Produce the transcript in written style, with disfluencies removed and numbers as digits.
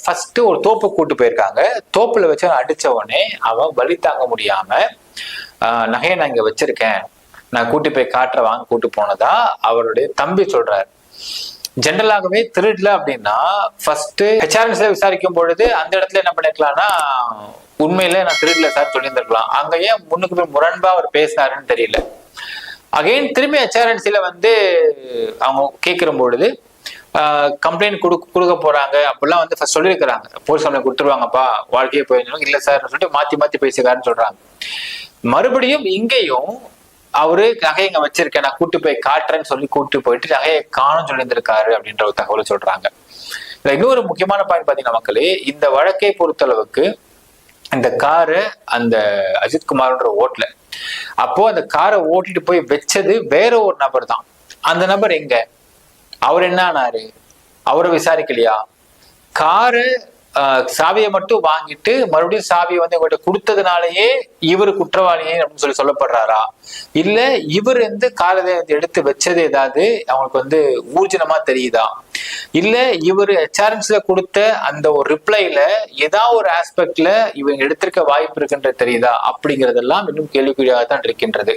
First ஒரு தோப்பு கூட்டு போயிருக்காங்க. தோப்புல வச்சு அடிச்ச உடனே அவன் வலி தாங்க முடியாம நகையை நான் இங்க வச்சிருக்கேன், நான் கூட்டி போய் காட்டுற வாங்க கூட்டு போனதா அவருடைய தம்பி சொல்றாரு. ஜென்ரலாகவே திருடல அப்படின்னா ஃபர்ஸ்ட் ஹெச்ஆர்என்ஸ்ல விசாரிக்கும் பொழுது அந்த இடத்துல என்ன பண்ணிருக்கலாம்னா, உண்மையில நான் திருடல சார் சொல்லியிருந்திருக்கலாம். அங்க ஏன் முன்னுக்கு போய் முரண்பா அவர் பேசினாருன்னு தெரியல. அகைன் திரும்பி ஹெச்ஆர்என்சில அவங்க கேட்கிற பொழுது கம்ப்ளைண்ட் கொடுக்க போறாங்க அப்படிலாம் ஃபர்ஸ்ட் சொல்லியிருக்கிறாங்க. போலீஸ் கம்ப்ளைண்ட் கொடுத்துருவாங்கப்பா, வாழ்க்கையே போயிருந்தாலும் இல்ல சார் சொல்லிட்டு மாத்தி மாத்தி பேசுகிறாருன்னு சொல்றாங்க. மறுபடியும் இங்கேயும் அவரு நகையை இங்க வச்சிருக்கேன், நான் கூட்டு போய் காட்டுறேன்னு சொல்லி கூட்டு போயிட்டு நகையை காணும் சொல்லியிருந்திருக்காரு அப்படின்ற ஒரு தகவலை சொல்றாங்க. இன்னொரு முக்கியமான பாயிண்ட் பாத்தீங்கன்னா மக்களே, இந்த வழக்கை பொறுத்தளவுக்கு இந்த காரு அந்த அஜித்குமார்ன்ற ஓட்டல, அப்போ அந்த காரை ஓட்டிட்டு போய் வச்சது வேற ஒரு நபர் தான். அந்த நபர் எங்க, அவர் என்ன ஆனாரு, அவரை விசாரிக்கலையா? காரு சாவியை மட்டும் வாங்கிட்டு மறுபடியும் சாவியை உங்கள்கிட்ட கொடுத்ததுனாலயே இவர் குற்றவாளியே அப்படின்னு சொல்லப்படுறாரா, இல்ல இவர் காரை எடுத்து வச்சது ஏதாவது அவங்களுக்கு ஊர்ஜினமா தெரியுதா, இல்ல இவர் ஹெச்ஆர்என்ஸ்ல கொடுத்த அந்த ஒரு ரிப்ளைல ஏதாவது ஒரு ஆஸ்பெக்ட்ல இவங்க எடுத்திருக்க வாய்ப்பு இருக்குன்ற தெரியுதா அப்படிங்கறதெல்லாம் இன்னும் கேள்விக்குறியாக தான் இருக்கின்றது.